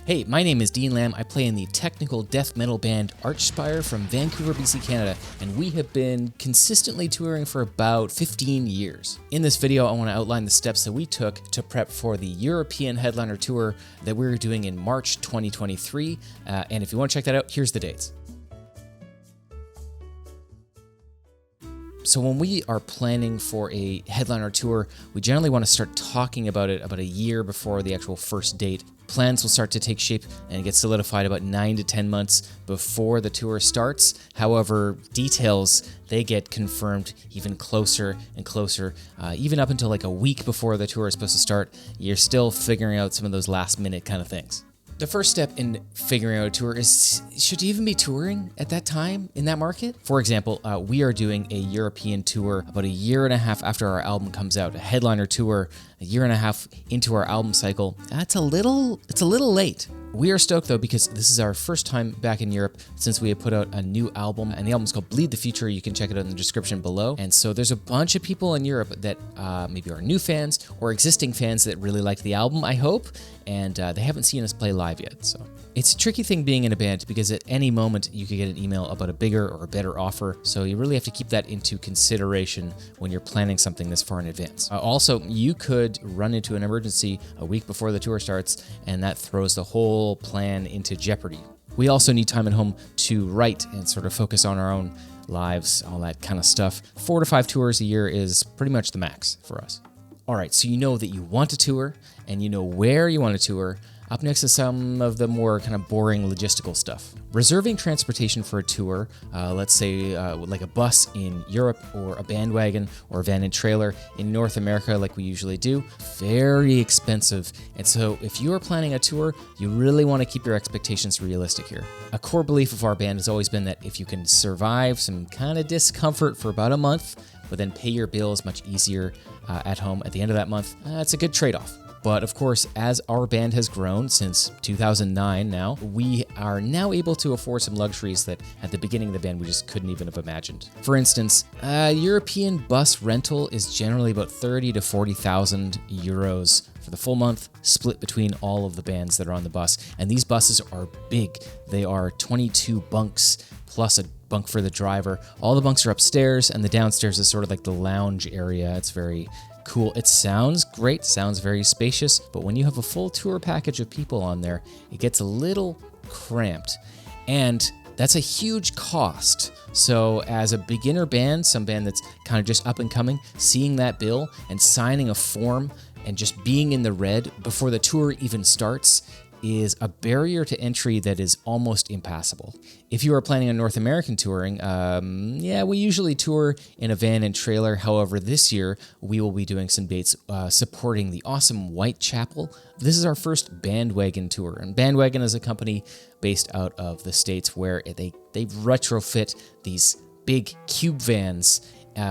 Hey, my name is Dean Lamb. I play in the technical death metal band ARCHSPIRE from Vancouver, BC, Canada, and we have been consistently touring for about 15 years. In this video, I want to outline the steps that we took to prep for the European headliner tour that we were doing in March 2023, and if you want to check that out, here's the dates. So when we are planning for a headliner tour, we generally want to start talking about it about a year before the actual first date. Plans will start to take shape and get solidified about 9 to 10 months before the tour starts. However, details, they get confirmed even closer and closer. Even up until like a week before the tour is supposed to start, you're still figuring out some of those last minute kind of things. The first step in figuring out a tour is, should you even be touring at that time in that market? For example, we are doing a European tour about a year and a half after our album comes out, a headliner tour a year and a half into our album cycle. It's a little late. We are stoked though because this is our first time back in Europe since we have put out a new album, and the album is called Bleed the Future. You can check it out in the description below. And so there's a bunch of people in Europe that maybe are new fans or existing fans that really liked the album, I hope, and they haven't seen us play live yet. So it's a tricky thing being in a band because at any moment you could get an email about a bigger or a better offer. So you really have to keep that into consideration when you're planning something this far in advance. Also, you could run into an emergency a week before the tour starts, and that throws the whole plan into jeopardy. We also need time at home to write and sort of focus on our own lives, all that kind of stuff. 4 to 5 tours a year is pretty much the max for us. All right, so you know that you want to tour and you know where you want to tour. Up next is some of the more kind of boring logistical stuff. Reserving transportation for a tour, let's say like a bus in Europe or a bandwagon or a van and trailer in North America like we usually do, very expensive. And so if you are planning a tour, you really want to keep your expectations realistic here. A core belief of our band has always been that if you can survive some kind of discomfort for about a month, but then pay your bills much easier at home at the end of that month, it's a good trade-off. But of course, as our band has grown since 2009 now, we are now able to afford some luxuries that at the beginning of the band we just couldn't even have imagined. For instance, European bus rental is generally about 30 to 40,000 euros for the full month, split between all of the bands that are on the bus. And these buses are big. They are 22 bunks plus a bunk for the driver. All the bunks are upstairs, and the downstairs is sort of like the lounge area. It's very cool. It sounds great, sounds very spacious, but when you have a full tour package of people on there, it gets a little cramped, and that's a huge cost. So as a beginner band, some band that's kind of just up and coming, seeing that bill and signing a form and just being in the red before the tour even starts is a barrier to entry that is almost impassable. If you are planning on North American touring, we usually tour in a van and trailer. However, this year we will be doing some dates supporting the awesome Whitechapel. This is our first bandwagon tour, and Bandwagon is a company based out of the States where they retrofit these big cube vans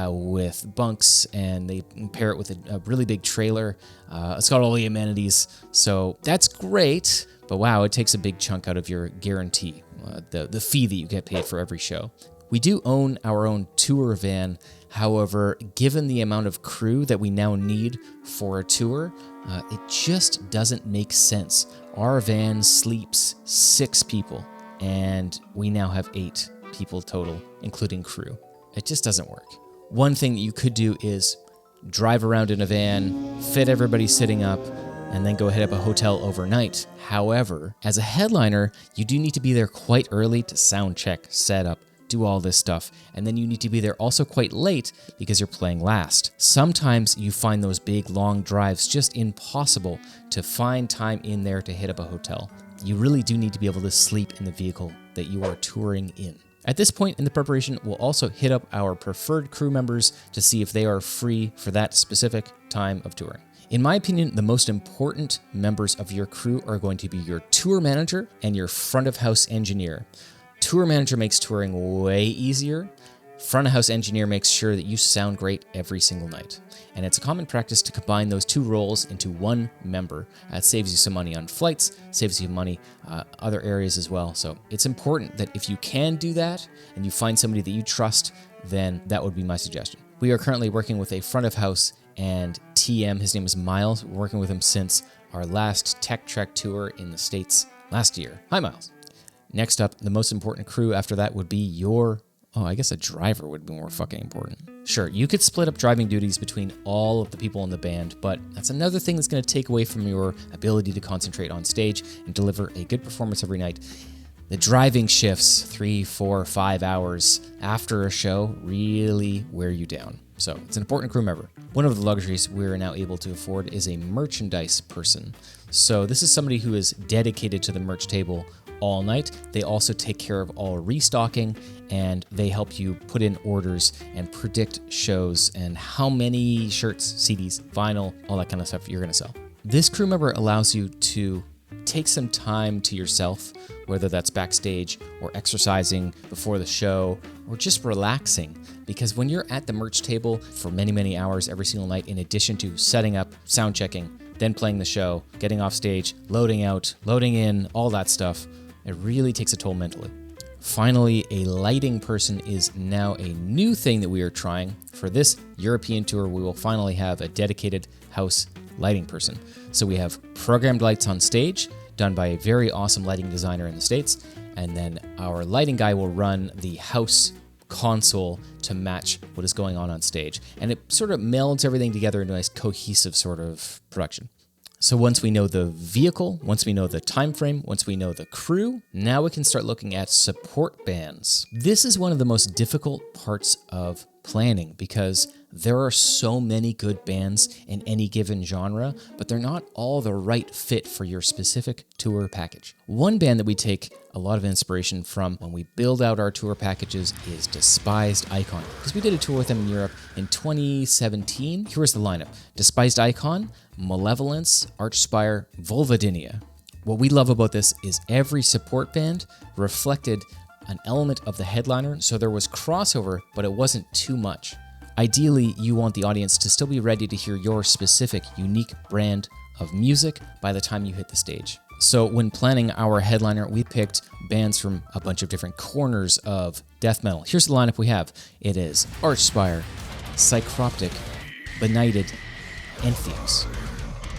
with bunks, and they pair it with a really big trailer. It's got all the amenities, so that's great, but wow, it takes a big chunk out of your guarantee, the fee that you get paid for every show. We do own our own tour van. However, given the amount of crew that we now need for a tour, it just doesn't make sense. Our van sleeps 6 people, and we now have 8 people total, including crew. It just doesn't work. One thing that you could do is drive around in a van, fit everybody sitting up, and then go hit up a hotel overnight. However, as a headliner, you do need to be there quite early to sound check, set up, do all this stuff, and then you need to be there also quite late because you're playing last. Sometimes you find those big long drives just impossible to find time in there to hit up a hotel. You really do need to be able to sleep in the vehicle that you are touring in. At this point in the preparation, we'll also hit up our preferred crew members to see if they are free for that specific time of touring. In my opinion, the most important members of your crew are going to be your tour manager and your front of house engineer. Tour manager makes touring way easier. Front of house engineer makes sure that you sound great every single night. And it's a common practice to combine those 2 roles into one member. That saves you some money on flights, saves you money other areas as well. So it's important that if you can do that and you find somebody that you trust, then that would be my suggestion. We are currently working with a front of house and TM. His name is Miles. We're working with him since our last Tech Trek tour in the States last year. Hi, Miles. Next up, the most important crew after that would be your... Oh, I guess a driver would be more fucking important. Sure, you could split up driving duties between all of the people in the band, but that's another thing that's going to take away from your ability to concentrate on stage and deliver a good performance every night. The driving shifts, 3, 4, 5 hours after a show, really wear you down. So it's an important crew member. One of the luxuries we're now able to afford is a merchandise person. So this is somebody who is dedicated to the merch table all night. They also take care of all restocking, and they help you put in orders and predict shows and how many shirts, CDs, vinyl, all that kind of stuff you're going to sell. This crew member allows you to take some time to yourself, whether that's backstage or exercising before the show or just relaxing. Because when you're at the merch table for many, many hours every single night, in addition to setting up, sound checking, then playing the show, getting off stage, loading out, loading in, all that stuff, it really takes a toll mentally. Finally, a lighting person is now a new thing that we are trying. For this European tour, we will finally have a dedicated house lighting person. So we have programmed lights on stage, done by a very awesome lighting designer in the States, and then our lighting guy will run the house console to match what is going on stage. And it sort of melds everything together into a nice cohesive sort of production. So once we know the vehicle, once we know the time frame, once we know the crew, now we can start looking at support bands. This is one of the most difficult parts of planning because there are so many good bands in any given genre, but they're not all the right fit for your specific tour package. One band that we take a lot of inspiration from when we build out our tour packages is Despised Icon, because we did a tour with them in Europe in 2017. Here was the lineup: Despised Icon, Malevolence, ARCHSPIRE, Vulvodynia. What we love about this is every support band reflected an element of the headliner, so there was crossover, but it wasn't too much. Ideally, you want the audience to still be ready to hear your specific, unique brand of music by the time you hit the stage. So when planning our headliner, we picked bands from a bunch of different corners of death metal. Here's the lineup we have. It is ARCHSPIRE, Psychroptic, Benighted, Entheos.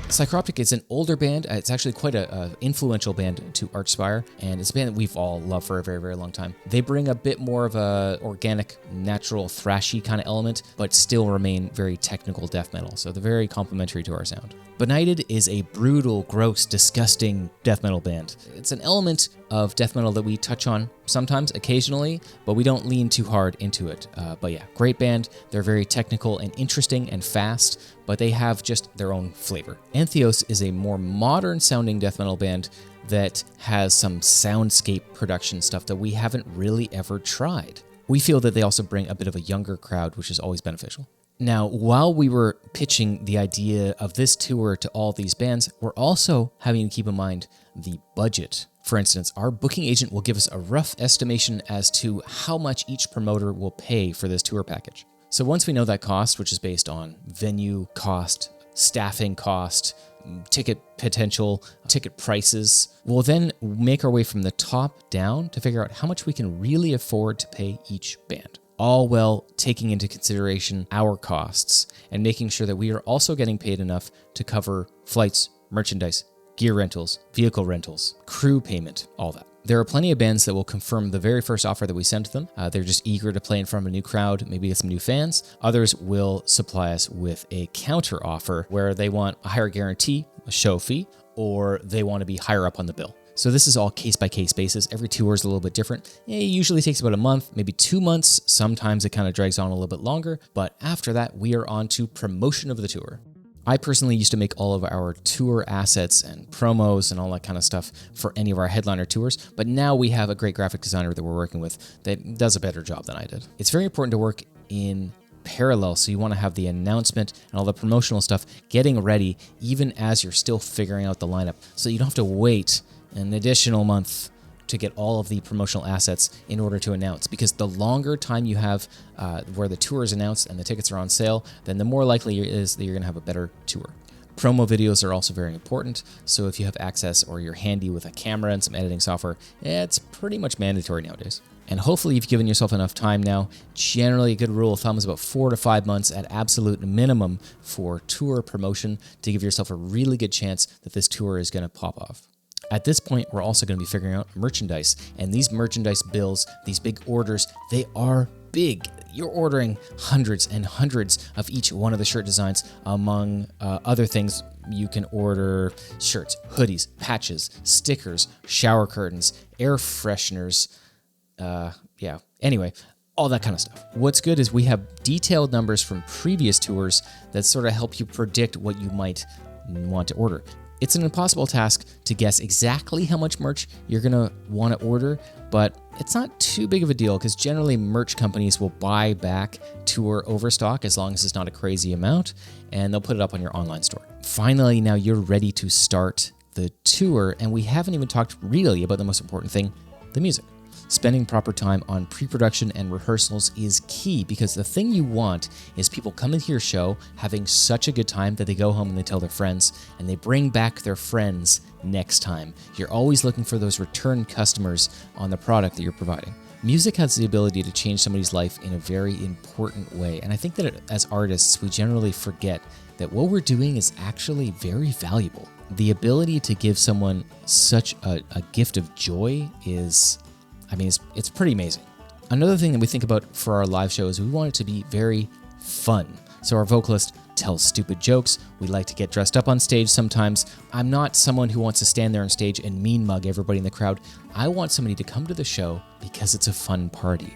Psychroptic is an older band. It's actually quite an influential band to ARCHSPIRE, and it's a band that we've all loved for a very, very long time. They bring a bit more of a organic, natural, thrashy kind of element, but still remain very technical death metal, so they're very complementary to our sound. Benighted is a brutal, gross, disgusting death metal band. It's an element of death metal that we touch on sometimes, occasionally, but we don't lean too hard into it. But yeah, great band. They're very technical and interesting and fast, but they have just their own flavor. Entheos is a more modern sounding death metal band that has some soundscape production stuff that we haven't really ever tried. We feel that they also bring a bit of a younger crowd, which is always beneficial. Now, while we were pitching the idea of this tour to all these bands, we're also having to keep in mind the budget. For instance, our booking agent will give us a rough estimation as to how much each promoter will pay for this tour package. So once we know that cost, which is based on venue cost, staffing cost, ticket potential, ticket prices, we'll then make our way from the top down to figure out how much we can really afford to pay each band. All while taking into consideration our costs and making sure that we are also getting paid enough to cover flights, merchandise, gear rentals, vehicle rentals, crew payment, all that. There are plenty of bands that will confirm the very first offer that we send to them. They're just eager to play in front of a new crowd, maybe get some new fans. Others will supply us with a counter offer where they want a higher guarantee, a show fee, or they want to be higher up on the bill. So this is all case-by-case basis. Every tour is a little bit different. It usually takes about a month, maybe 2 months. Sometimes it kind of drags on a little bit longer. But after that, we are on to promotion of the tour. I personally used to make all of our tour assets and promos and all that kind of stuff for any of our headliner tours, but now we have a great graphic designer that we're working with that does a better job than I did. It's very important to work in parallel, so you want to have the announcement and all the promotional stuff getting ready even as you're still figuring out the lineup, so you don't have to wait an additional month to get all of the promotional assets in order to announce, because the longer time you have where the tour is announced and the tickets are on sale, then the more likely it is that you're going to have a better tour. Promo videos are also very important, so if you have access or you're handy with a camera and some editing software, it's pretty much mandatory nowadays. And hopefully you've given yourself enough time now. Generally, a good rule of thumb is about 4 to 5 months at absolute minimum for tour promotion to give yourself a really good chance that this tour is going to pop off. At this point, we're also going to be figuring out merchandise. And these merchandise bills, these big orders, they are big. You're ordering hundreds and hundreds of each one of the shirt designs. Among other things, you can order shirts, hoodies, patches, stickers, shower curtains, air fresheners. Anyway, all that kind of stuff. What's good is we have detailed numbers from previous tours that sort of help you predict what you might want to order. It's an impossible task to guess exactly how much merch you're going to want to order, but it's not too big of a deal because generally merch companies will buy back tour overstock as long as it's not a crazy amount, and they'll put it up on your online store. Finally, now you're ready to start the tour, and we haven't even talked really about the most important thing, the music. Spending proper time on pre-production and rehearsals is key because the thing you want is people coming to your show having such a good time that they go home and they tell their friends and they bring back their friends next time. You're always looking for those return customers on the product that you're providing. Music has the ability to change somebody's life in a very important way, and I think that as artists, we generally forget that what we're doing is actually very valuable. The ability to give someone such a gift of joy is... it's pretty amazing. Another thing that we think about for our live show is we want it to be very fun. So our vocalist tells stupid jokes. We like to get dressed up on stage sometimes. I'm not someone who wants to stand there on stage and mean mug everybody in the crowd. I want somebody to come to the show because it's a fun party.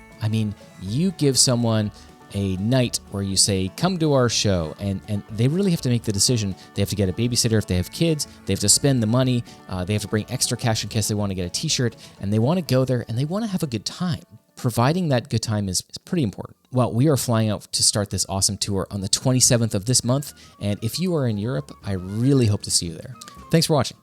You give someone a night where you say, come to our show, and they really have to make the decision. They have to get a babysitter if they have kids, they have to spend the money, they have to bring extra cash in case they want to get a t-shirt, and they want to go there and they want to have a good time. Providing that good time is pretty important. Well, we are flying out to start this awesome tour on the 27th of this month, and if you are in Europe, I really hope to see you there. Thanks for watching.